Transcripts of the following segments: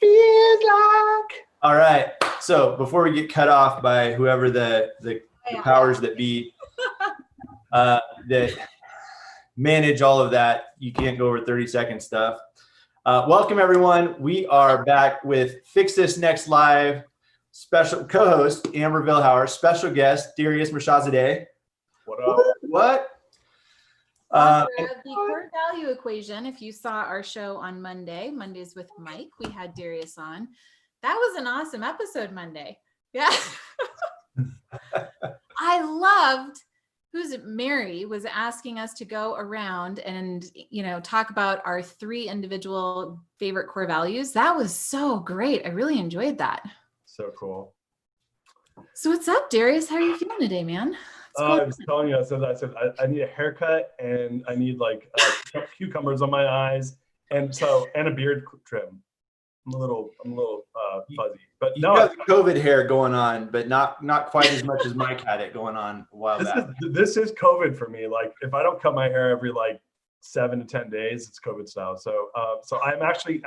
feels like. All right. So before we get cut off by whoever the powers that be that manage all of that, you can't go over 30-second stuff. Welcome, everyone. We are back with Fix This Next Live special co-host, Amber Vilhauer, special guest, Darius Mirshahzadeh. What up? What? The core value equation, if you saw our show on Mondays with Mike, we had Darius on. That was an awesome episode Monday. Yeah. I loved Mary was asking us to go around and, talk about our 3 individual favorite core values. That was so great. I really enjoyed that. So cool. So what's up, Darius? How are you feeling today, man? I was telling you, I said I need a haircut and I need like cucumbers on my eyes and a beard trim. I'm a little fuzzy, but you got the COVID hair going on, but not quite as much as Mike had it going on a while back. This is COVID for me. Like if I don't cut my hair every like 7 to 10 days, it's COVID style. So I'm actually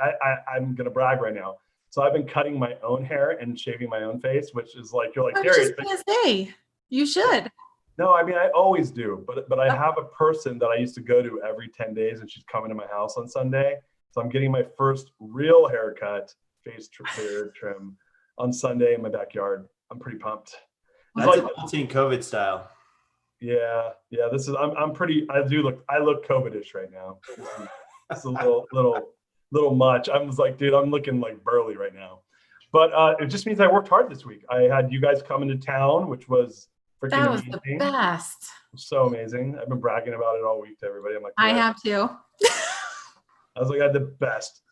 I'm gonna brag right now. So I've been cutting my own hair and shaving my own face, which is like you're like. I was just gonna say you should. No, I mean I always do, but I have a person that I used to go to every 10 days, and she's coming to my house on Sunday. So I'm getting my first real haircut, face trim, on Sunday in my backyard. I'm pretty pumped. That's like team COVID style. Yeah. This is I'm pretty. I look COVID-ish right now. It's a little much. I was like, dude, I'm looking like burly right now. But it just means I worked hard this week. I had you guys come into town, which was freaking amazing. That was the best. So amazing. I've been bragging about it all week to everybody. I'm like, I have too. I was like, I had the best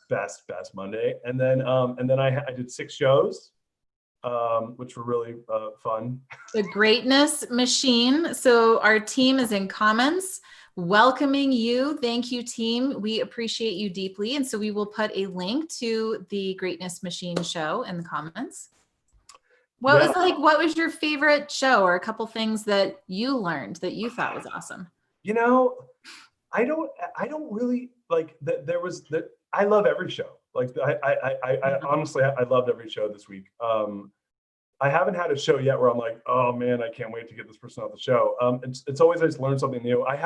Monday. And then I did 6 shows, which were really fun. The Greatness Machine. So our team is in comments welcoming you. Thank you, team. We appreciate you deeply. And so we will put a link to the Greatness Machine show in the comments. What was your favorite show, or a couple things that you learned that you thought was awesome? I don't really like that. I love every show. Like I honestly, I loved every show this week. I haven't had a show yet where I'm like, oh man, I can't wait to get this person off the show. It's always I just learn something new. I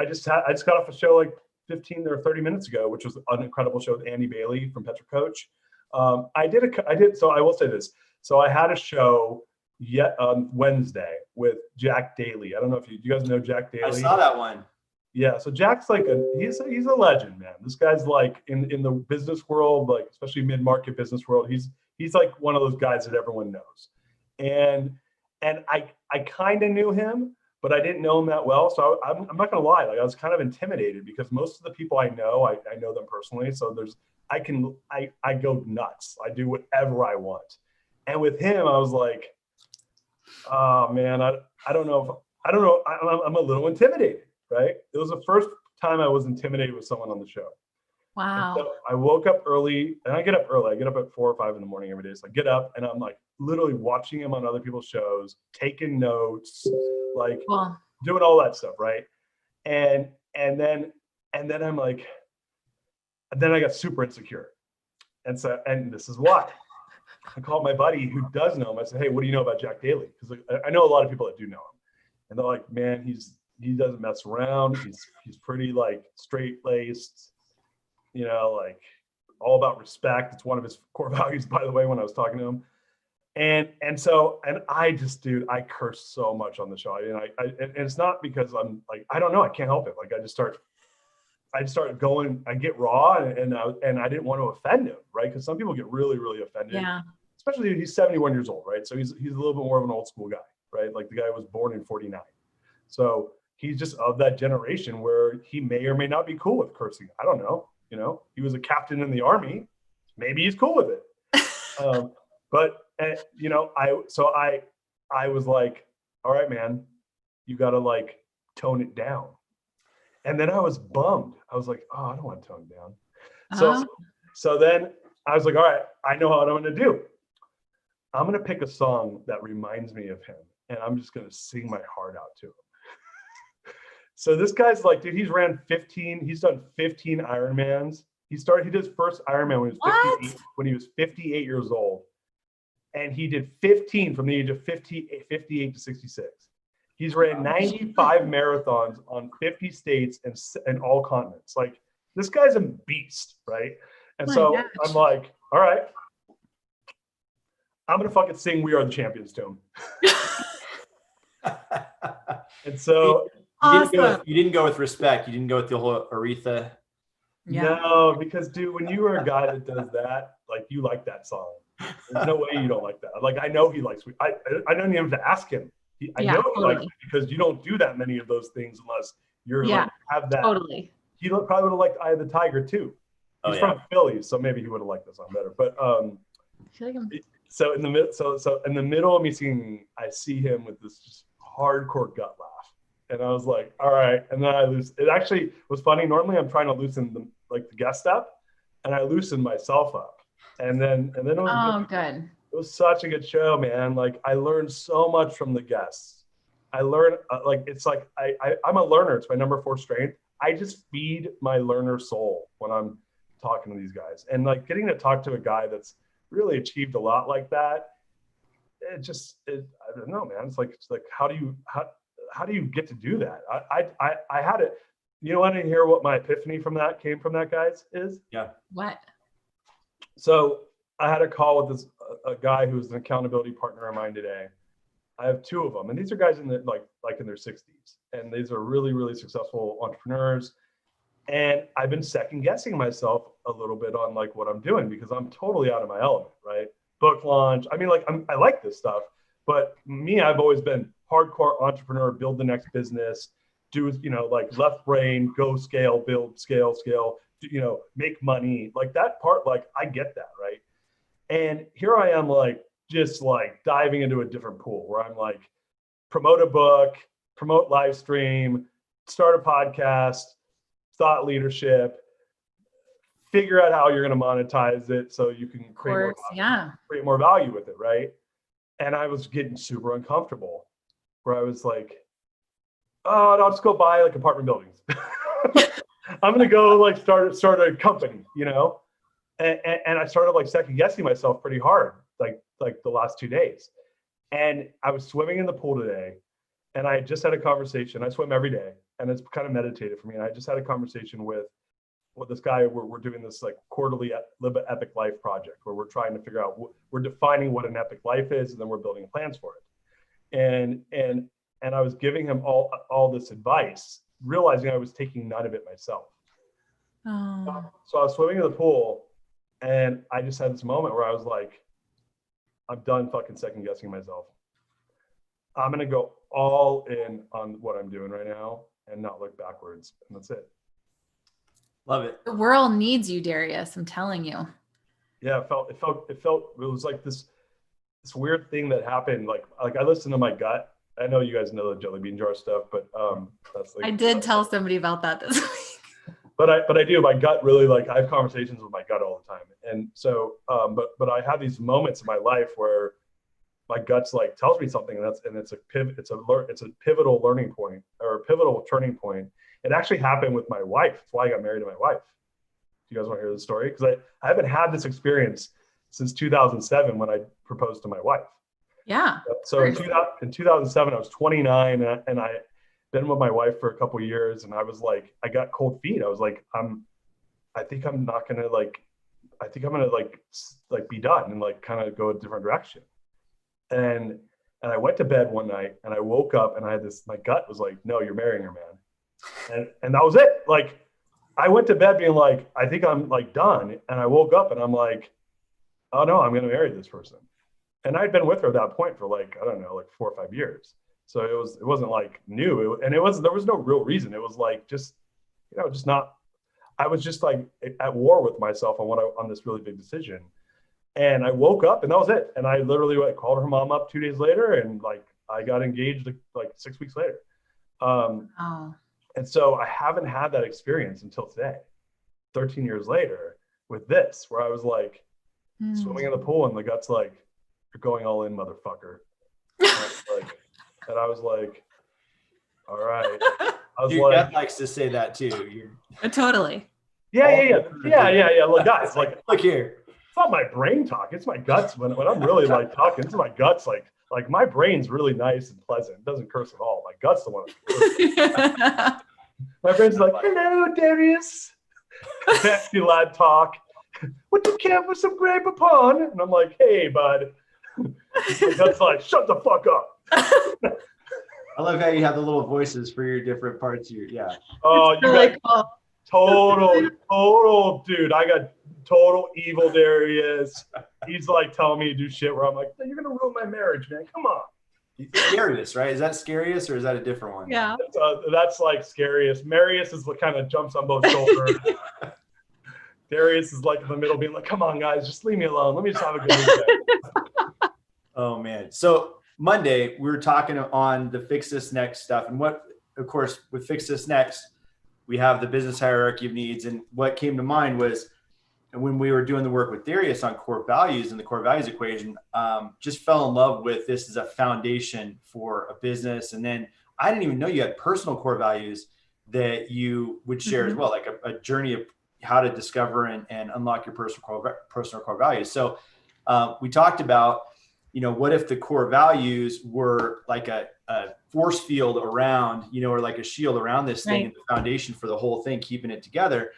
just got off a show like 15 or 30 minutes ago, which was an incredible show with Andy Bailey from Petra Coach. So I will say this. So I had a show on Wednesday with Jack Daly. I don't know if you guys know Jack Daly. I saw that one. Yeah, so Jack's like he's a legend, man. This guy's like in the business world, like especially mid-market business world, he's like one of those guys that everyone knows. And I kind of knew him, but I didn't know him that well. So I'm not gonna lie, like I was kind of intimidated because most of the people I know them personally. So I go nuts. I do whatever I want. And with him, I was like, oh man, I don't know. I'm a little intimidated. Right? It was the first time I was intimidated with someone on the show. Wow. So I woke up early, and I get up early. I get up at 4 or 5 in the morning every day. So I get up and I'm like literally watching him on other people's shows, taking notes, like doing all that stuff. Right. And then I'm like, then I got super insecure. And this is why. I called my buddy who does know him. I said, hey, what do you know about Jack Daly? Because I know a lot of people that do know him. And they're like, man, he doesn't mess around. He's pretty like straight-laced, like all about respect. It's one of his core values, by the way, when I was talking to him. And I just, dude, I curse so much on the show. And it's not because I'm like, I don't know, I can't help it. Like I just start going, I get raw and I didn't want to offend him, right? Because some people get really, really offended. Yeah. Especially he's 71 years old, right? So he's a little bit more of an old school guy, right? Like the guy was born in 49. So he's just of that generation where he may or may not be cool with cursing. I don't know. He was a captain in the army. Maybe he's cool with it. But I was like, all right, man, you got to like tone it down. And then I was bummed. I was like, oh, I don't want to tone it down. So then I was like, all right, I know what I'm going to do. I'm going to pick a song that reminds me of him. And I'm just going to sing my heart out to him. So this guy's like, dude, he's done 15 Ironmans. He did his first Ironman when he was 58 years old. And he did 15 from the age of 58 to 66. He's ran 95 marathons on 50 states and all continents. Like, this guy's a beast, right? And so I'm like, all right, I'm going to fucking sing We Are the Champions to him. And so you didn't go with respect. You didn't go with the whole Aretha. Yeah. No, because dude, when you are a guy that does that, like, you like that song. There's no way you don't like that. Like, I know he likes. I don't even have to ask him. I know he likes it because you don't do that many of those things unless you're like, have that. Totally. He probably would have liked Eye of the Tiger too. He's from Philly, so maybe he would have liked this song better. But I feel like so in the middle of me singing, I see him with this just hardcore gut laugh, and I was like, all right. And then I loosened. It actually was funny. Normally, I'm trying to loosen the guest up, and I loosened myself up. And then it was good. It was such a good show, man. Like, I learned so much from the guests. I learned it's like I'm a learner. It's my number 4 strength. I just feed my learner soul when I'm talking to these guys, and like getting to talk to a guy that's really achieved a lot like that. I don't know, man. It's like how do you get to do that? I had it. You want to hear what my epiphany from that came from that, guys? Is what? So I had a call with a guy who's an accountability partner of mine today. I have 2 of them, and these are guys in in their 60s, and these are really, really successful entrepreneurs. And I've been second guessing myself a little bit on like what I'm doing because I'm totally out of my element, right? Book launch. I mean, like I like this stuff, but me, I've always been hardcore entrepreneur, build the next business, do, like left brain, go scale, build, scale, make money, like that part, like I get that, right? And here I am, like, just like diving into a different pool where I'm like, promote a book, promote live stream, start a podcast, thought leadership, figure out how you're going to monetize it so you can create more value with it, right? And I was getting super uncomfortable where I was like, oh, no, I'll just go buy like apartment buildings. I'm going to go like start a company, And I started like second guessing myself pretty hard, like the last 2 days. And I was swimming in the pool today, and I just had a conversation. I swim every day, and it's kind of meditative for me. And I just had a conversation with this guy. We're doing this like quarterly Live an Epic Life project where we're trying to figure out, we're defining what an epic life is, and then we're building plans for it. And I was giving him all this advice, realizing I was taking none of it myself. Oh. So I was swimming in the pool, and I just had this moment where I was like, I'm done fucking second guessing myself. I'm going to go all in on what I'm doing right now and not look backwards. And that's it. Love it. The world needs you, Darius. I'm telling you. Yeah, it was like this weird thing that happened. Like I listened to my gut. I know you guys know the jelly bean jar stuff, but that's like, I did tell somebody about that this week. But I do. My gut really, like, I have conversations with my gut all the time. And so, but I have these moments in my life where my gut's like tells me something, and it's a pivotal learning point or a pivotal turning point. It actually happened with my wife. That's why I got married to my wife. Do you guys want to hear the story? Because I haven't had this experience since 2007 when I proposed to my wife. Yeah. So in 2007, I was 29, and I been with my wife for a couple of years, and I was like, I got cold feet. I was like, I think I'm gonna be done and like kind of go a different direction. And I went to bed one night, and I woke up, and I had my gut was like, no, you're marrying her, man. And that was it. Like, I went to bed being like, I think I'm like done. And I woke up and I'm like, oh no, I'm going to marry this person. And I'd been with her at that point for like, I don't know, like 4 or 5 years. So it wasn't like new. There was no real reason. It was like, just not, I was just like at war with myself on this really big decision. And I woke up and that was it. And I literally called her mom up 2 days later, and like, I got engaged like 6 weeks later. And so I haven't had that experience until today, 13 years later, with this, where I was like swimming in the pool, and the gut's like, you're going all in, motherfucker. And I was like, all right. Your gut likes to say that too. Totally. Yeah. Look, guys, like, look here. It's not my brain talk. It's my guts. When I'm really like talking, it's my guts. Like my brain's really nice and pleasant. It doesn't curse at all. My guts the one that curses. My brain's like, hello, Darius. Fancy lad talk. Would you care for some grape upon? And I'm like, hey, bud. My guts like, shut the fuck up. I love how you have the little voices for your different parts of your, Oh, you got total, dude. I got total evil Darius. He's like telling me to do shit where I'm like, you're gonna ruin my marriage, man. Come on. Scariest, right? Is that scariest or is that a different one? Yeah. That's like scariest. Marius is what kind of jumps on both shoulders. Darius is like in the middle being like, come on, guys, just leave me alone. Let me just have a good weekend. Oh, man. So Monday, we were talking on the Fix This Next stuff. And what, of course, with Fix This Next, we have the business hierarchy of needs. And what came to mind was when we were doing the work with Darius on core values and the core values equation, just fell in love with this as a foundation for a business. And then I didn't even know you had personal core values that you would share as well, like a journey of how to discover and unlock your personal core values. So we talked about, what if the core values were like a force field around, or like a shield around this thing, and the foundation for the whole thing, keeping it together.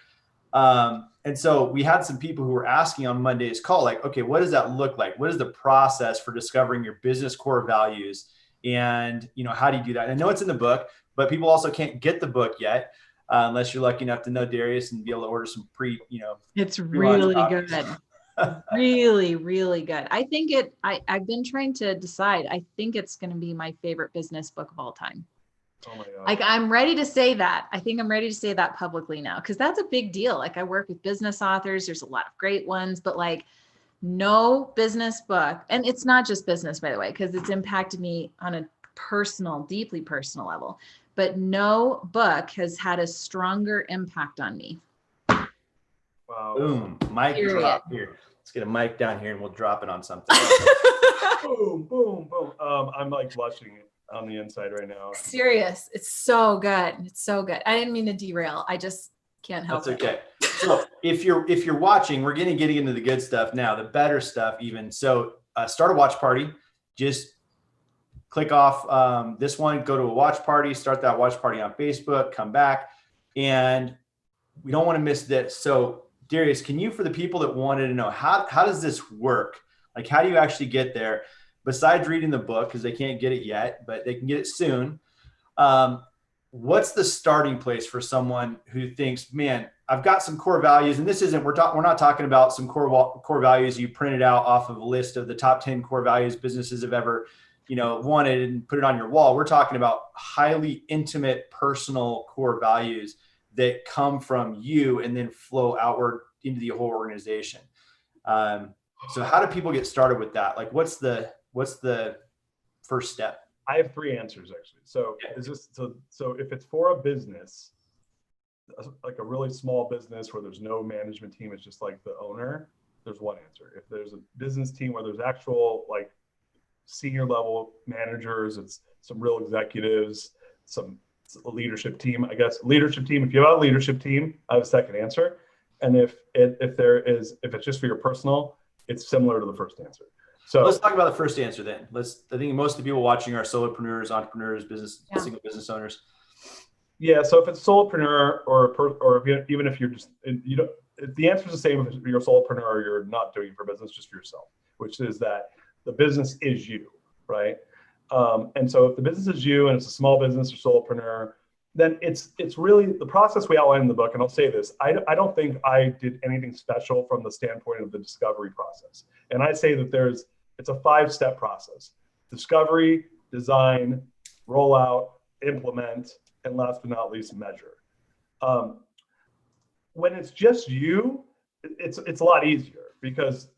And so we had some people who were asking on Monday's call, like, okay, what does that look like? What is the process for discovering your business core values? And, how do you do that? And I know it's in the book, but people also can't get the book yet. Unless you're lucky enough to know Darius and be able to order some it's really good. Really, really good. I think I've been trying to decide. I think it's going to be my favorite business book of all time. Oh my God. Like, I'm ready to say that. I think I'm ready to say that publicly now, because that's a big deal. Like, I work with business authors. There's a lot of great ones, but like no business book. And it's not just business, by the way, because it's impacted me on a deeply personal level. But no book has had a stronger impact on me. Wow. Boom. Mic drop here. Let's get a mic down here and we'll drop it on something. Boom, boom, boom. I'm like blushing on the inside right now. Serious. It's so good. It's so good. I didn't mean to derail. I just can't help it. That's okay. So if you're watching, we're getting into the good stuff now, the better stuff even. So start a watch party. Just click off this one, go to a watch party, start that watch party on Facebook, come back. And we don't want to miss this. So Darius, can you, for the people that wanted to know, how does this work? Like, how do you actually get there? Besides reading the book, because they can't get it yet, but they can get it soon. What's the starting place for someone who thinks, man, I've got some core values, and this isn't, we're not talking about some core values you printed out off of a list of the top 10 core values businesses have ever, wanted and put it on your wall. We're talking about highly intimate, personal core values that come from you and then flow outward into the whole organization. So how do people get started with that? Like, what's the first step? I have 3 answers actually. So so if it's for a business, like a really small business where there's no management team, it's just like the owner, there's one answer. If there's a business team where there's actual like senior level managers, it's some real executives, a leadership team, I guess. Leadership team. If you have a leadership team, I have a second answer. And if it's just for your personal, it's similar to the first answer. So let's talk about the first answer then. I think most of the people watching are solopreneurs, entrepreneurs, single business owners. Yeah. So if it's solopreneur even if you're just, the answer is the same if you're a solopreneur or you're not doing it for business, just for yourself, which is that the business is you, right? And so if the business is you and it's a small business or solopreneur, then it's really the process we outline in the book. And I'll say this, I don't think I did anything special from the standpoint of the discovery process. And I say that it's a 5-step process: discovery, design, rollout, implement, and last but not least, measure. When it's just you, it's a lot easier because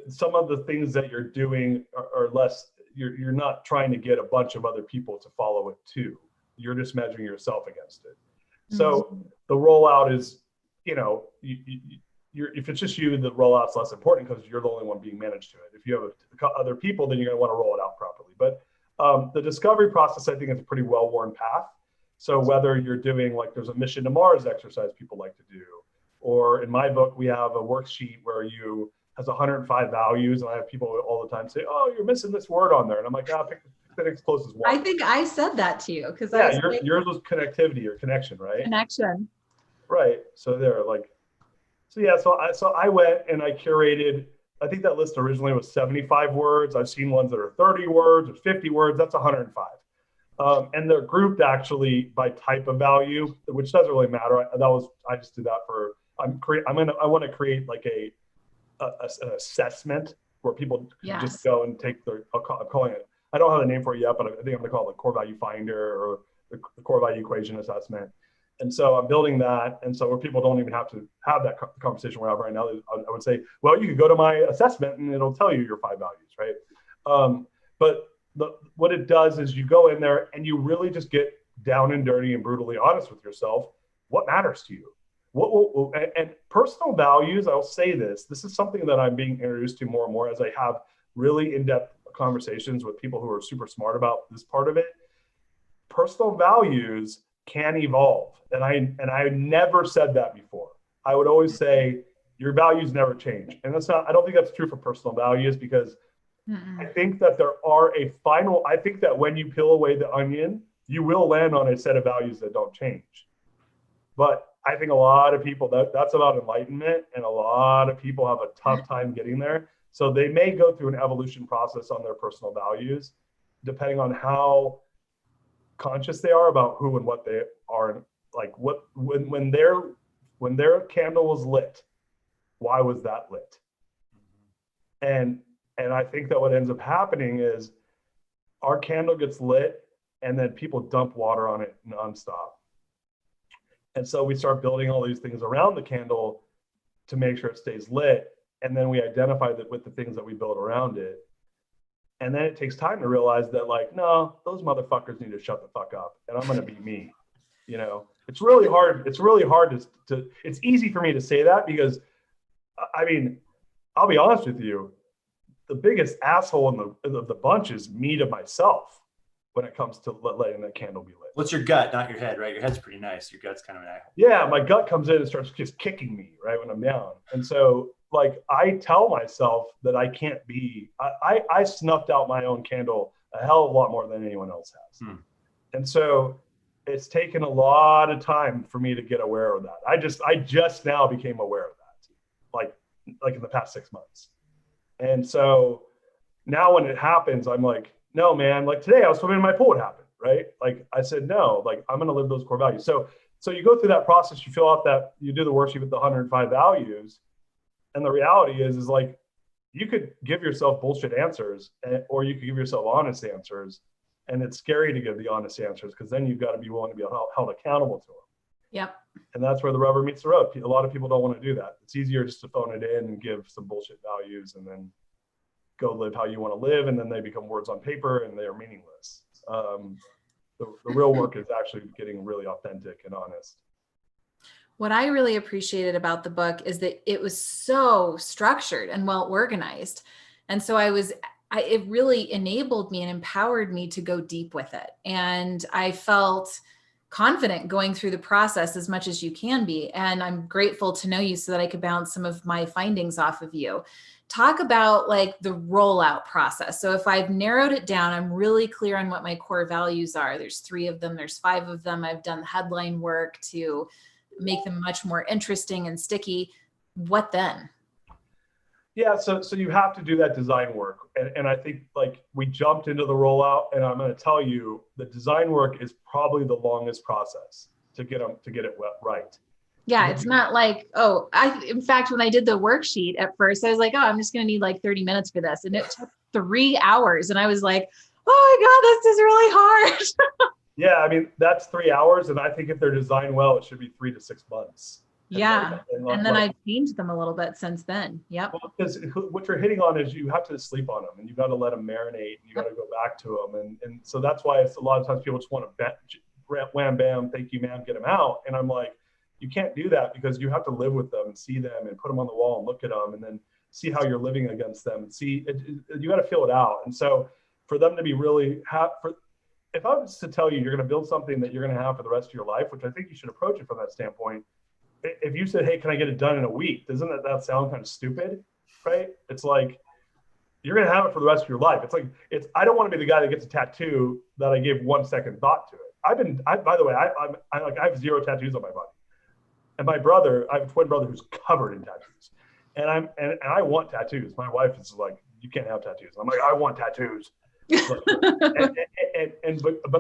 some of the things that you're doing are less, you're not trying to get a bunch of other people to follow it too. You're just measuring yourself against it. So the rollout is, if it's just you, the rollout's less important because you're the only one being managed to it. If you have other people, then you're going to want to roll it out properly. But the discovery process, I think, is a pretty well-worn path. So whether you're doing, like, there's a mission to Mars exercise people like to do, Or in my book, we have a worksheet where has 105 values, and I have people all the time say, "Oh, you're missing this word on there," and I'm like, "Ah, pick the next closest one." I think I said that to you because yours was connectivity or connection, right? Connection. Right. So so I went and I curated. I think that list originally was 75 words. I've seen ones that are 30 words or 50 words. That's 105. And they're grouped actually by type of value, which doesn't really matter. I just did that for, I want to create like an assessment where people just go and take I'm calling it, I don't have a name for it yet, but I think I'm going to call it the core value finder or the core value equation assessment. And so I'm building that. And so where people don't even have to have that conversation we're having right now, I would say, well, you could go to my assessment and it'll tell you your 5 values, right? But what it does is you go in there and you really just get down and dirty and brutally honest with yourself. What matters to you? And personal values, I'll say this is something that I'm being introduced to more and more as I have really in-depth conversations with people who are super smart about this part of it. Personal values can evolve. And I never said that before. I would always say your values never change. And I don't think that's true for personal values, because I think that I think that when you peel away the onion, you will land on a set of values that don't change. But I think a lot of people, that's about enlightenment, and a lot of people have a tough time getting there. So they may go through an evolution process on their personal values, depending on how conscious they are about who and what they are. Like when their candle was lit, why was that lit? And I think that what ends up happening is our candle gets lit and then people dump water on it nonstop. And so we start building all these things around the candle to make sure it stays lit. And then we identify that with the things that we build around it. And then it takes time to realize that, like, no, those motherfuckers need to shut the fuck up and I'm going to be me. You know, it's really hard. It's really hard to, it's easy for me to say that because, I mean, I'll be honest with you. The biggest asshole in the bunch is me to myself when it comes to letting that candle be lit. What's your gut, not your head, right? Your head's pretty nice. Your gut's kind of an asshole. Yeah, my gut comes in and starts just kicking me, right, when I'm down. And so, like, I tell myself that I can't be, I snuffed out my own candle a hell of a lot more than anyone else has. And so it's taken a lot of time for me to get aware of that. I just now became aware of that, like in the past 6 months. And so now when it happens, I'm like, no, man, like today I was swimming in my pool, it happened, right? Like I said, no, like I'm going to live those core values. So you go through that process, you fill out that, you do the worksheet with the 105 values. And the reality is like, you could give yourself bullshit answers, or you could give yourself honest answers. And it's scary to give the honest answers because then you've got to be willing to be held accountable to them. Yep. And that's where the rubber meets the road. A lot of people don't want to do that. It's easier just to phone it in and give some bullshit values and then go live how you want to live. And then they become words on paper and they are meaningless. The real work is actually getting really authentic and honest. What I really appreciated about the book is that it was so structured and well organized. And so it really enabled me and empowered me to go deep with it. And I felt confident going through the process as much as you can be. And I'm grateful to know you so that I could bounce some of my findings off of you. Talk about like the rollout process. So if I've narrowed it down, I'm really clear on what my core values are. There's 3 of them, there's 5 of them. I've done headline work to make them much more interesting and sticky. What then? Yeah, so you have to do that design work. And I think like we jumped into the rollout, and I'm going to tell you the design work is probably the longest process to get it right. Yeah, it's not like, in fact, when I did the worksheet at first, I was like, I'm just going to need like 30 minutes for this. And it took 3 hours. And I was like, oh my God, this is really hard. Yeah, I mean, that's 3 hours. And I think if they're designed well, it should be 3 to 6 months. Yeah. And then I've changed them a little bit since then. Yep. Well, because what you're hitting on is you have to sleep on them and you got to let them marinate and you got to go back to them. And so that's why it's a lot of times people just want to wham, bam, thank you, ma'am, get them out. And I'm like, you can't do that because you have to live with them and see them and put them on the wall and look at them and then see how you're living against them and see, you got to feel it out. And so for them to be really, if I was to tell you, you're going to build something that you're going to have for the rest of your life, which I think you should approach it from that standpoint, if you said, hey, can I get it done in a week? Doesn't that sound kind of stupid, right? It's like, you're going to have it for the rest of your life. It's like, I don't want to be the guy that gets a tattoo that I gave 1 second thought to it. By the way, I have 0 tattoos on my body. And my brother, I have a twin brother who's covered in tattoos. And I want tattoos. My wife is like, you can't have tattoos. I'm like, I want tattoos. But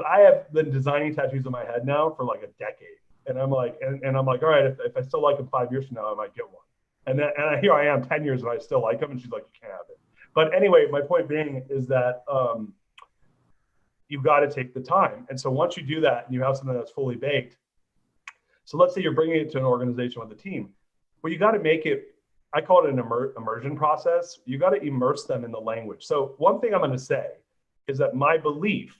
I have been designing tattoos in my head now for like a decade. And I'm like, all right, if I still like them 5 years from now, I might get one. And here I am 10 years and I still like them. And she's like, you can't have it. But anyway, my point being is that you've got to take the time. And so once you do that and you have something that's fully baked, so let's say you're bringing it to an organization with a team, well, you got to make it, I call it an immersion process. You got to immerse them in the language. So one thing I'm going to say is that my belief,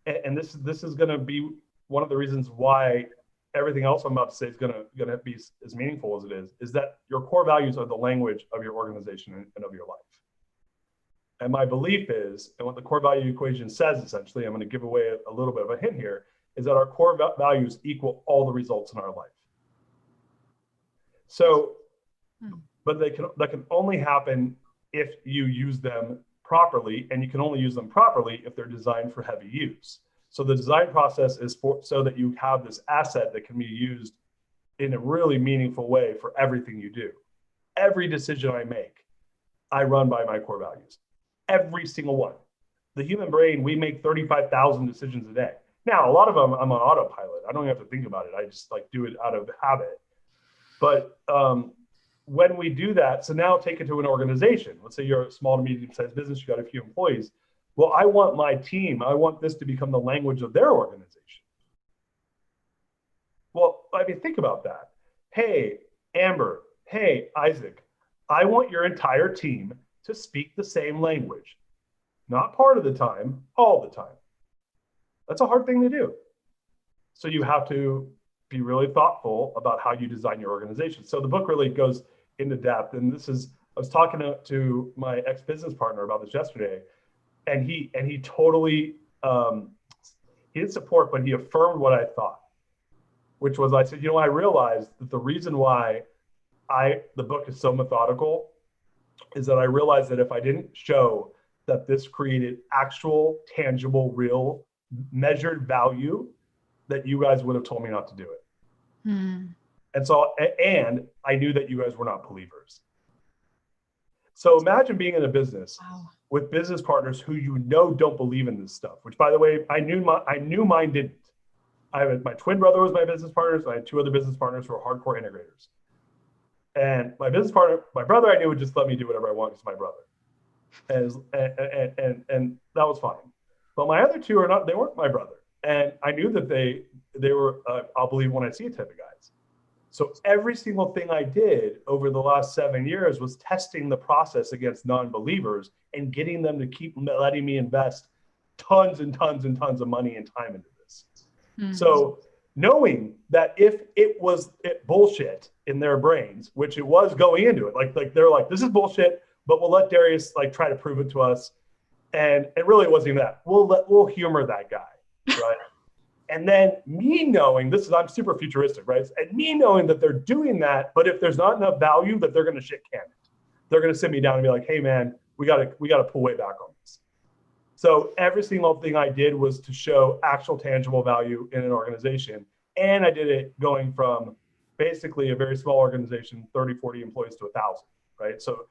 and this is going to be one of the reasons why everything else I'm about to say is going to be as meaningful as it is that your core values are the language of your organization and of your life. And my belief is, and what the core value equation says, essentially, I'm going to give away a little bit of a hint here, is that our core values equal all the results in our life. So, but that can only happen if you use them properly, and you can only use them properly if they're designed for heavy use. So the design process is so that you have this asset that can be used in a really meaningful way for everything you do. Every decision I make, I run by my core values. Every single one. The human brain, we make 35,000 decisions a day. Now, a lot of them I'm on autopilot. I don't even have to think about it. I just like do it out of habit. But when we do that, so now take it to an organization. Let's say you're a small to medium-sized business, you got a few employees. Well, I want my team, I want this to become the language of their organization. Well, I mean, think about that. Hey, Amber, hey, Isaac, I want your entire team to speak the same language. Not part of the time, all the time. That's a hard thing to do. So you have to be really thoughtful about how you design your organization. So the book really goes into depth. And I was talking to my ex-business partner about this yesterday, and he totally, he didn't support, but he affirmed what I thought, which was, I said, I realized that the reason why the book is so methodical is that I realized that if I didn't show that this created actual, tangible, real, measured value, that you guys would have told me not to do it. And so, and I knew that you guys were not believers. So imagine being in a business with business partners who don't believe in this stuff, which, by the way, I knew mine didn't. My twin brother was my business partner, so I had 2 other business partners who were hardcore integrators. And my business partner, my brother, I knew would just let me do whatever I want because my brother. And that was fine. But my other 2 they weren't my brother. And I knew that they were, I'll believe when I see it type of guys. So every single thing I did over the last 7 years was testing the process against non-believers and getting them to keep letting me invest tons and tons and tons of money and time into this. So knowing that if it was bullshit in their brains, which it was going into it, like they're like, this is bullshit, but we'll let Darius try to prove it to us. And it really wasn't even that. We'll humor that guy, right? And then me knowing, I'm super futuristic, right? And me knowing that they're doing that, but if there's not enough value, that they're going to shit can it. They're going to sit me down and be like, hey man, we got to pull way back on this. So every single thing I did was to show actual tangible value in an organization. And I did it going from basically a very small organization, 30, 40 employees to 1,000, right? So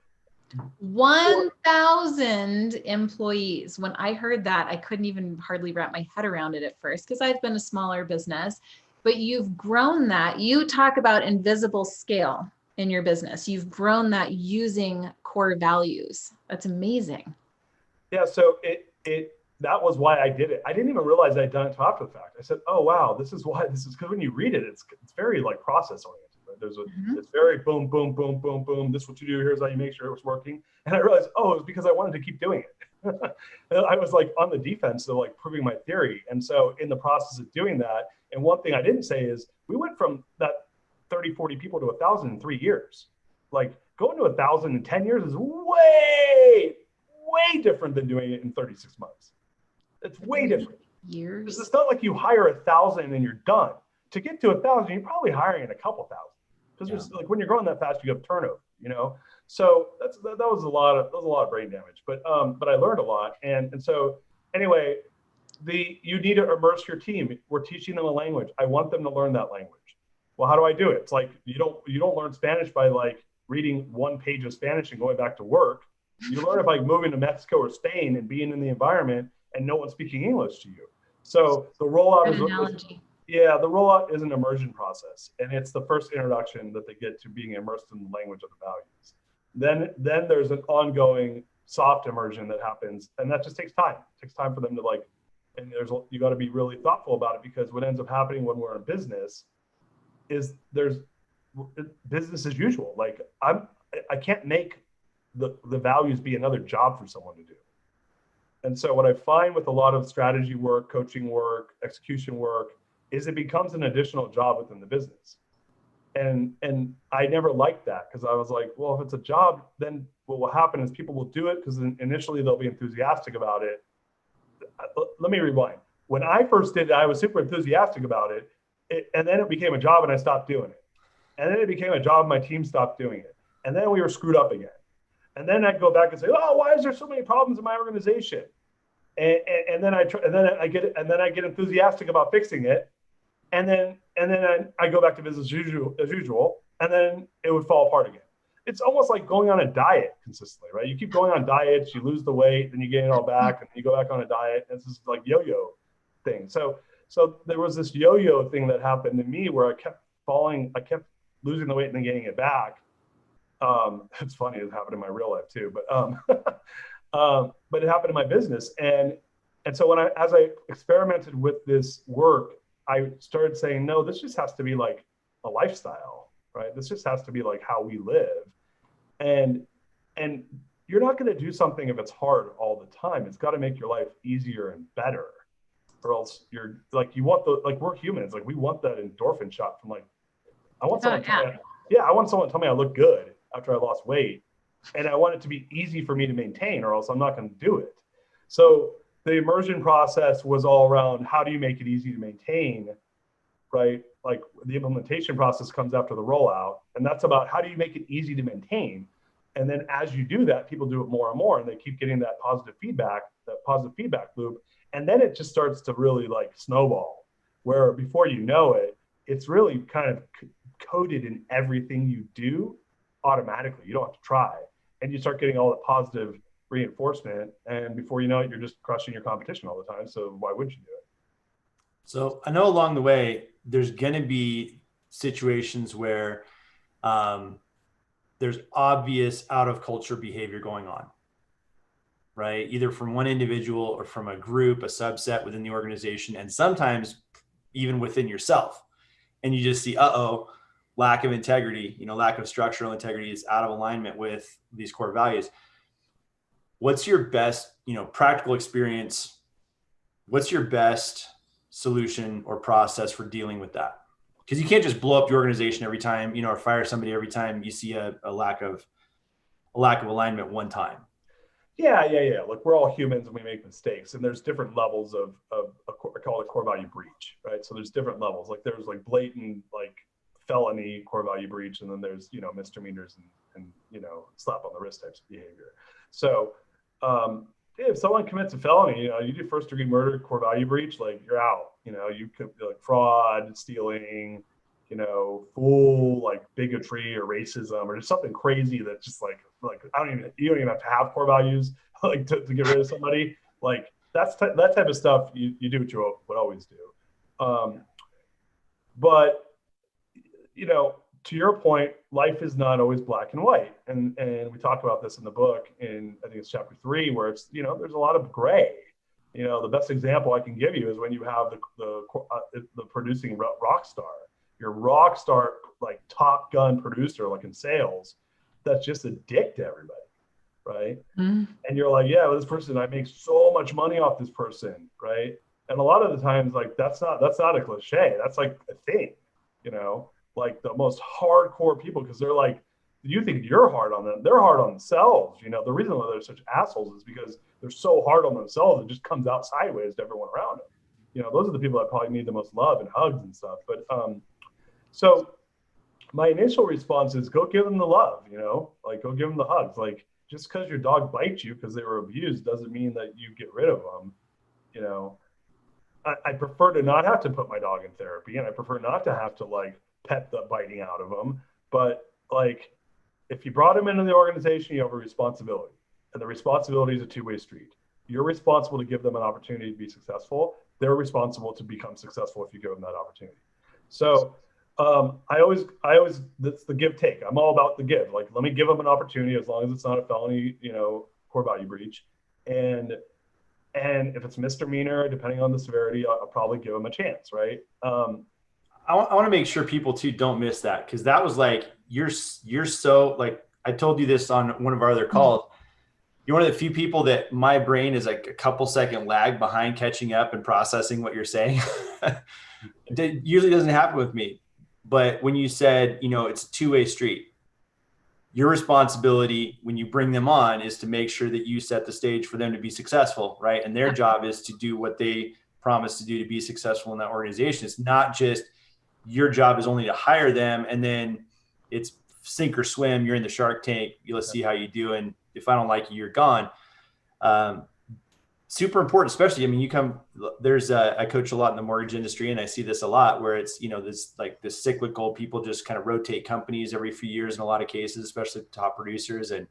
1,000 employees. When I heard that, I couldn't even hardly wrap my head around it at first because I've been a smaller business, but you've grown that. You talk about invisible scale in your business. You've grown that using core values. That's amazing. Yeah. So that was why I did it. I didn't even realize I'd done it until after the fact. I said, oh, wow, this is why this is, because when you read it, it's very process oriented. It's very boom, boom, boom, boom, boom. This is what you do. Here's how you make sure it was working. And I realized, it was because I wanted to keep doing it. I was on the defense of proving my theory. And so in the process of doing that, and one thing I didn't say is we went from that 30, 40 people to 1,000 in 3 years. Going to 1,000 in 10 years is way, way different than doing it in 36 months. It's way different. Years. It's not like you hire 1,000 and you're done. to get to 1,000, you're probably hiring a couple thousand. Because there's like when you're growing that fast, you have turnover, you know. So that was a lot of brain damage. But I learned a lot, and so anyway, you need to immerse your team. We're teaching them a language. I want them to learn that language. Well, how do I do it? It's like you don't learn Spanish by like reading one page of Spanish and going back to work. You learn it by moving to Mexico or Spain and being in the environment and no one speaking English to you. So the rollout the rollout is an immersion process, and it's the first introduction that they get to being immersed in the language of the values. Then there's an ongoing soft immersion that happens, and that just takes time. It takes time for them to like, and you got to be really thoughtful about it, because what ends up happening when we're in business is there's business as usual. Like I can't make the values be another job for someone to do. And so what I find with a lot of strategy work, coaching work, execution work, is it becomes an additional job within the business. And I never liked that, because I was like, well, if it's a job, then what will happen is people will do it because initially they'll be enthusiastic about it. Let me rewind. When I first did it, I was super enthusiastic about it, and then it became a job and I stopped doing it. And then it became a job, my team stopped doing it. And then we were screwed up again. And then I'd go back and say, oh, why is there so many problems in my organization? And then I get enthusiastic about fixing it. And then I go back to business as usual, and then it would fall apart again. It's almost like going on a diet consistently, right? You keep going on diets, you lose the weight, then you gain it all back, and you go back on a diet. And it's this like yo-yo thing. So there was this yo-yo thing that happened to me where I kept losing the weight and then gaining it back. It's funny, it happened in my real life too, but it happened in my business. And so as I experimented with this work, I started saying, no, this just has to be like a lifestyle, right? This just has to be like how we live. And you're not going to do something if it's hard all the time. It's got to make your life easier and better, or else you're like, we're humans. Like we want that endorphin shot from like, I want someone to tell me I look good after I lost weight. And I want it to be easy for me to maintain, or else I'm not going to do it. So the immersion process was all around how do you make it easy to maintain, right? Like the implementation process comes after the rollout, and that's about how do you make it easy to maintain. And then as you do that, people do it more and more, and they keep getting that positive feedback loop. And then it just starts to really like snowball, where before you know it, it's really kind of coded in everything you do automatically. You don't have to try. And you start getting all the positive reinforcement, and before you know it, you're just crushing your competition all the time. So why would you do it? So I know along the way, there's going to be situations where there's obvious out of culture behavior going on, right? Either from one individual or from a group, a subset within the organization, and sometimes even within yourself. And you just see, lack of integrity, lack of structural integrity is out of alignment with these core values. What's your best, practical experience? What's your best solution or process for dealing with that? Because you can't just blow up your organization every time, or fire somebody every time you see a lack of alignment one time. Yeah. Look, we're all humans and we make mistakes, and there's different levels of I call it core value breach, right? So there's different levels. Like there's like blatant like felony core value breach, and then there's misdemeanors and slap on the wrist types of behavior. So if someone commits a felony, you do first degree murder, core value breach, like you're out. You could like fraud, stealing, full like bigotry or racism or just something crazy that just like you don't even have to have core values like to get rid of somebody. Like that type of stuff you do what you would always do. But to your point, life is not always black and white. And we talk about this in the book in, I think it's chapter 3, where it's, there's a lot of gray. The best example I can give you is when you have the producing rock star, your rock star, like Top Gun producer, like in sales, that's just a dick to everybody. Right. Mm. And you're like, yeah, well, this person, I make so much money off this person. Right. And a lot of the times, like, that's not a cliche. That's like a thing, like the most hardcore people, because they're like, you think you're hard on them, they're hard on themselves. The reason why they're such assholes is because they're so hard on themselves, it just comes out sideways to everyone around them. those are the people that probably need the most love and hugs and stuff. But so my initial response is go give them the love, like go give them the hugs. Like just because your dog bites you because they were abused doesn't mean that you get rid of them. I prefer to not have to put my dog in therapy, and I prefer not to have to like pet the biting out of them. But like, if you brought them into the organization, you have a responsibility, and the responsibility is a two-way street. You're responsible to give them an opportunity to be successful. They're responsible to become successful if you give them that opportunity. So I always, that's the give take. I'm all about the give. Like, let me give them an opportunity as long as it's not a felony, core value breach. And if it's misdemeanor, depending on the severity, I'll probably give them a chance, right? I want to make sure people too don't miss that, because that was like, you're so, like, I told you this on one of our other calls. You're one of the few people that my brain is like a couple second lag behind catching up and processing what you're saying. It usually doesn't happen with me. But when you said, it's a two-way street, your responsibility when you bring them on is to make sure that you set the stage for them to be successful, right? And their job is to do what they promise to do to be successful in that organization. It's not just your job is only to hire them and then it's sink or swim. You're in the shark tank. Let's see how you do. And if I don't like you, you're gone. Super important, especially, I coach a lot in the mortgage industry, and I see this a lot where it's, this cyclical, people just kind of rotate companies every few years in a lot of cases, especially top producers. And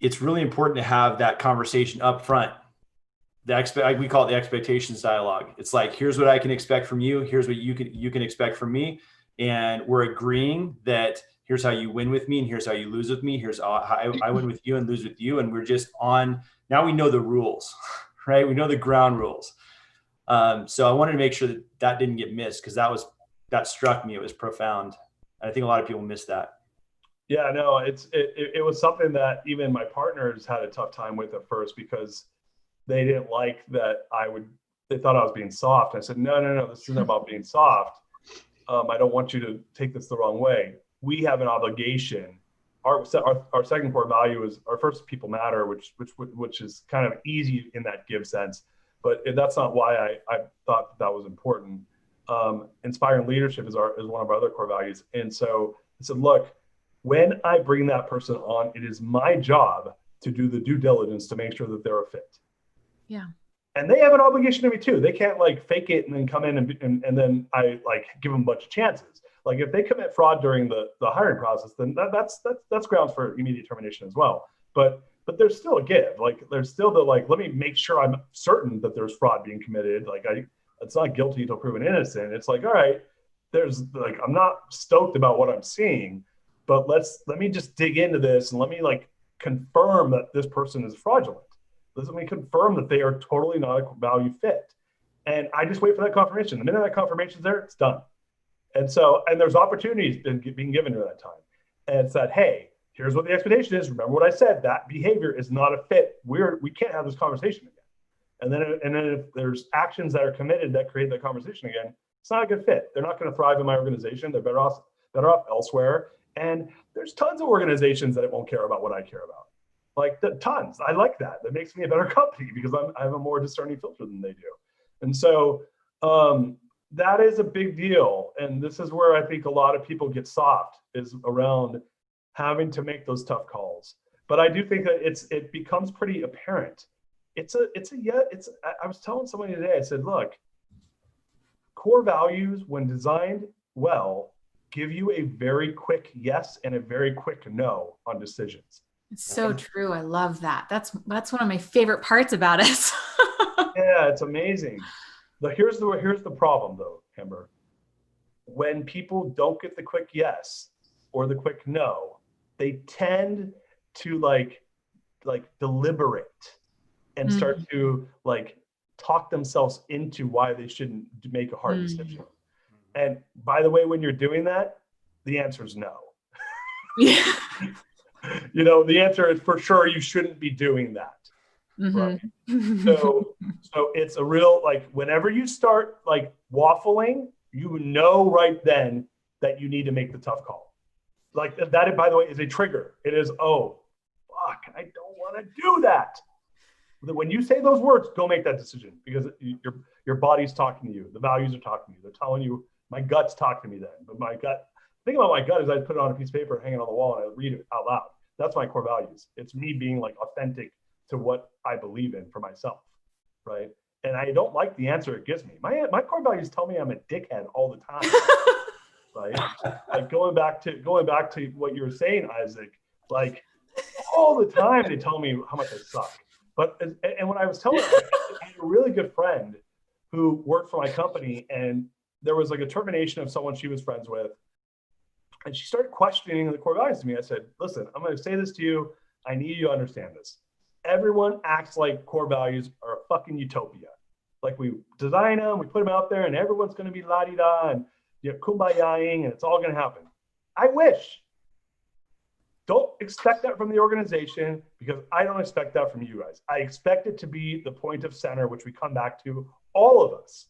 it's really important to have that conversation up front. We call it the expectations dialogue. It's like, here's what I can expect from you. Here's what you can expect from me. And we're agreeing that here's how you win with me, and here's how you lose with me. Here's how I win with you and lose with you. And we're just now we know the rules, right? We know the ground rules. So I wanted to make sure that didn't get missed, because that struck me. It was profound. I think a lot of people miss that. Yeah, no, it was something that even my partners had a tough time with at first, because they didn't like that they thought I was being soft. I said, no, this isn't about being soft. I don't want you to take this the wrong way. We have an obligation. Our second core value is, our first, people matter, which is kind of easy in that give sense, but that's not why I thought that was important. Inspiring leadership is one of our other core values. And so I said, look, when I bring that person on, it is my job to do the due diligence to make sure that they're a fit. Yeah. And they have an obligation to me too. They can't like fake it and then come in and then I like give them a bunch of chances. Like if they commit fraud during the hiring process, then that's grounds for immediate termination as well. But there's still a give. Like there's still the let me make sure I'm certain that there's fraud being committed. Like it's not guilty until proven innocent. It's like, all right, I'm not stoked about what I'm seeing, but let me just dig into this and let me confirm that this person is fraudulent. Let me confirm that they are totally not a value fit. And I just wait for that confirmation. The minute that confirmation's there, it's done. And there's opportunities being given during that time. And it's that, hey, here's what the expectation is. Remember what I said, that behavior is not a fit. We can't have this conversation again. And then if there's actions that are committed that create that conversation again, it's not a good fit. They're not going to thrive in my organization. They're better off elsewhere. And there's tons of organizations that won't care about what I care about. Tons. I like that. That makes me a better company because I have a more discerning filter than they do. And so that is a big deal. And this is where I think a lot of people get soft, is around having to make those tough calls. But I do think that it becomes pretty apparent. I was telling somebody today, I said, look, core values, when designed well, give you a very quick yes and a very quick no on decisions. It's so true. I love that. That's one of my favorite parts about it. Yeah, it's amazing. Here's the problem though, Amber. When people don't get the quick yes or the quick no, they tend to deliberate and start to talk themselves into why they shouldn't make a hard decision. And by the way, when you're doing that, the answer is no. Yeah. The answer is for sure you shouldn't be doing that. Right? So it's a real, whenever you start waffling, right then that you need to make the tough call. That, by the way, is a trigger. It is, oh, fuck, I don't want to do that. When you say those words, go make that decision, because your body's talking to you. The values are talking to you. They're telling you, my gut's talking to me then. But my gut, think about my gut is I put it on a piece of paper, hang it on the wall, and I read it out loud. That's my core values. It's me being like authentic to what I believe in for myself, right? And I don't like the answer it gives me. My core values tell me I'm a dickhead all the time, right? Like going back to what you were saying, Isaac, like all the time they tell me how much I suck. But and when I was telling her, I had a really good friend who worked for my company, and there was like a termination of someone she was friends with, and she started questioning the core values to me. I said, listen, I'm going to say this to you. I need you to understand this. Everyone acts like core values are a fucking utopia. Like we design them, we put them out there, and everyone's going to be la-di-da and kumbaya-ing, and it's all going to happen. I wish. Don't expect that from the organization, because I don't expect that from you guys. I expect it to be the point of center, which we come back to, all of us.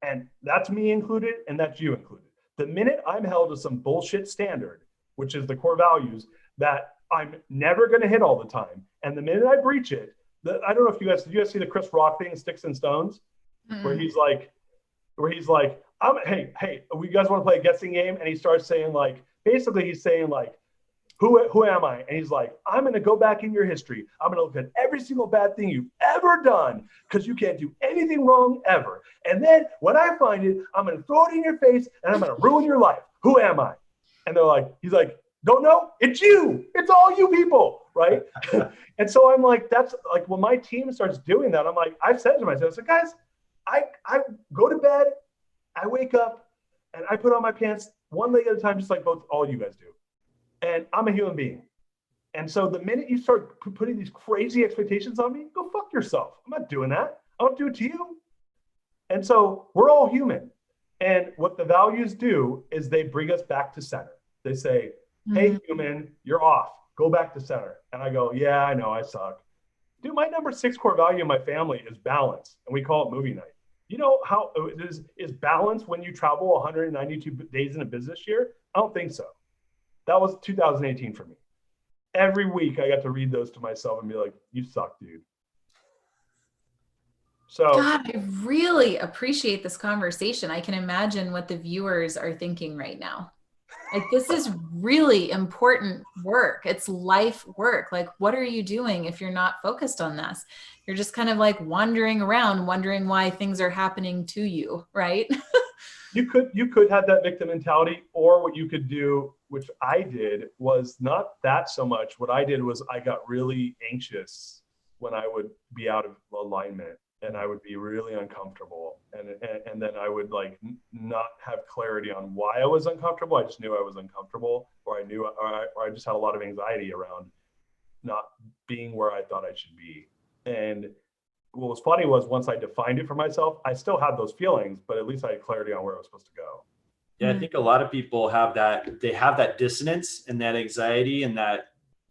And that's me included, and that's you included. The minute I'm held to some bullshit standard, which is the core values, that I'm never going to hit all the time, and the minute I breach it, I don't know if did you guys see the Chris Rock thing, Sticks and Stones, where he's like, hey, we guys want to play a guessing game? And he starts saying like, basically he's saying like, who am I? And he's like, I'm going to go back in your history. I'm going to look at every single bad thing you've ever done, because you can't do anything wrong ever. And then when I find it, I'm going to throw it in your face and I'm going to ruin your life. Who am I? And he's like, don't know. It's you. It's all you people. Right. And so I'm like, that's like when my team starts doing that, I'm like, I've said to myself, so guys, I go to bed, I wake up, and I put on my pants one leg at a time, just like all you guys do. And I'm a human being. And so the minute you start putting these crazy expectations on me, go fuck yourself. I'm not doing that. I don't do it to you. And so we're all human. And what the values do is they bring us back to center. They say, hey, human, you're off. Go back to center. And I go, yeah, I know, I suck. Dude, my number 6 core value in my family is balance. And we call it movie night. You know how it is balance when you travel 192 days in a business year? I don't think so. That was 2018 for me. Every week I got to read those to myself and be like, you suck, dude. So God, I really appreciate this conversation. I can imagine what the viewers are thinking right now. Like, this is really important work. It's life work. Like, what are you doing if you're not focused on this? You're just kind of like wandering around, wondering why things are happening to you, right? You could have that victim mentality, or what you could do, which I did, was not that so much. What I did was I got really anxious when I would be out of alignment, and I would be really uncomfortable. And then I would like not have clarity on why I was uncomfortable. I just knew I was uncomfortable, or I just had a lot of anxiety around not being where I thought I should be. And what was funny was once I defined it for myself, I still had those feelings, but at least I had clarity on where I was supposed to go. Yeah, I think a lot of people have that dissonance and that anxiety and that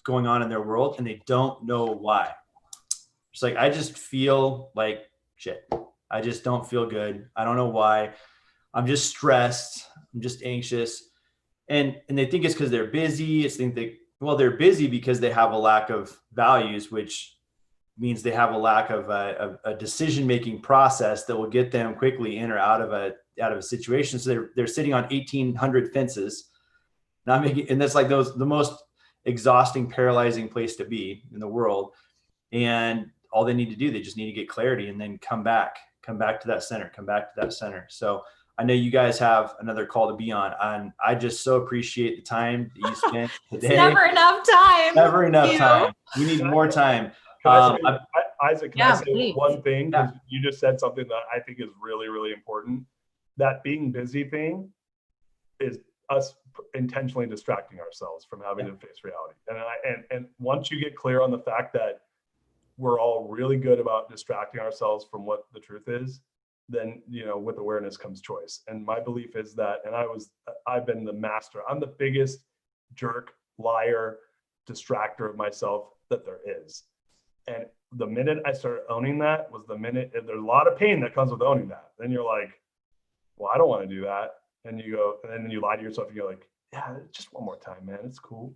going on in their world, and they don't know why. It's like, I just feel like shit. I just don't feel good. I don't know why. I'm just stressed. I'm just anxious. And they think it's because they're busy. They're busy because they have a lack of values, which means they have a lack of a decision-making process that will get them quickly in or out of a situation. So they're sitting on 1,800 fences, and that's like the most exhausting, paralyzing place to be in the world. And all they need to do, they just need to get clarity and then come back to that center. So I know you guys have another call to be on, and I just so appreciate the time that you spent today. It's never enough time. Never enough time. We need more time. Isaac, can I say one thing? Because you just said something that I think is really, really important. That being busy thing is us intentionally distracting ourselves from having to face reality. And once you get clear on the fact that we're all really good about distracting ourselves from what the truth is, then, with awareness comes choice. And my belief is that, and I've been the master. I'm the biggest jerk, liar, distractor of myself that there is. And the minute I started owning that was the minute, there's a lot of pain that comes with owning that. Then you're like, well, I don't want to do that. And you go, and then you lie to yourself and you're like, yeah, just one more time, man. It's cool.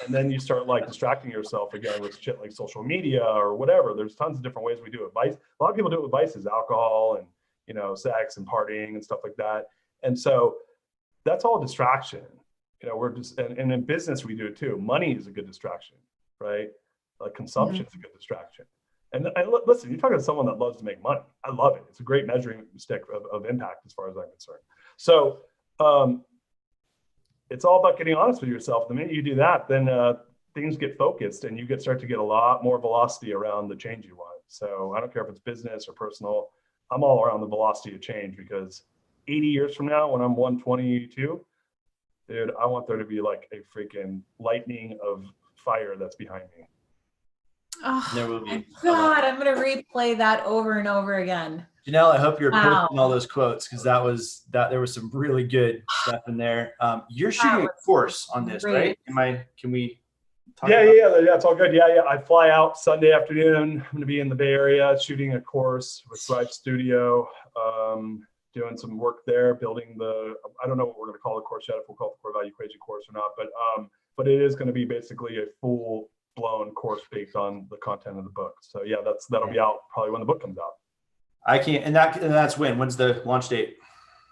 And then you start like distracting yourself again with shit like social media or whatever. There's tons of different ways we do it. Vice, a lot of people do it with vices, alcohol and, you know, sex and partying and stuff like that. And so that's all distraction. You know, we're just, and in business we do it too. Money is a good distraction, right? Like consumption is a good distraction. And listen, you're talking to someone that loves to make money. I love it. It's a great measuring stick of impact as far as I'm concerned. So it's all about getting honest with yourself. The minute you do that, then things get focused and you start to get a lot more velocity around the change you want. So I don't care if it's business or personal, I'm all around the velocity of change, because 80 years from now, when I'm 122, dude, I want there to be like a freaking lightning of fire that's behind me. Oh, there will be. God, I'm going to replay that over and over again. Janelle, I hope you're posting all those quotes, because there was some really good stuff in there. You're shooting a course on this, right? Can we talk about yeah, it's all good. Yeah. I fly out Sunday afternoon. I'm going to be in the Bay Area shooting a course with Thrive Studio, doing some work there, building I don't know what we're going to call the course yet, if we'll call it the core value equation course or not, but it is going to be basically a full-blown course based on the content of the book. So yeah, that'll be out probably when the book comes out. I can't, and that's when's the launch date?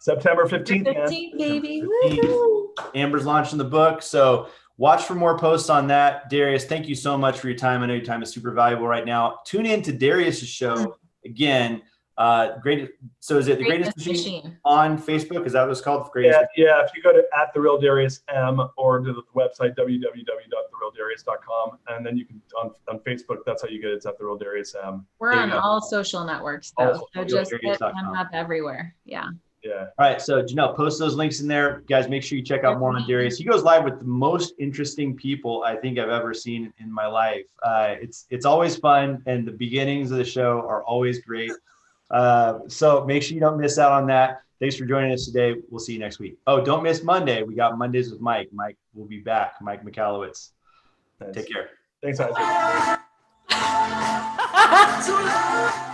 September 15th, 15th, baby. 15th. Amber's launching the book. So watch for more posts on that. Darius, thank you so much for your time. I know your time is super valuable right now. Tune in to Darius's show again. So is it The Greatest Machine on Facebook? Is that what it's called? Yeah. If you go to @TheRealDariusM or to the website www.therealdarius.com, and then you can on Facebook. That's how you get it. It's @TheRealDariusM. We're on all social networks though. So just hit them up everywhere. Yeah. Yeah. All right. So Janelle, post those links in there. Guys, make sure you check out more on Darius. He goes live with the most interesting people I think I've ever seen in my life. It's always fun, and the beginnings of the show are always great. So make sure you don't miss out on that. Thanks for joining us today. We'll see you next week. Oh, don't miss Monday. We got Mondays with Mike. Mike will be back. Mike McAllowitz. Nice. Take care. Thanks, Isaac.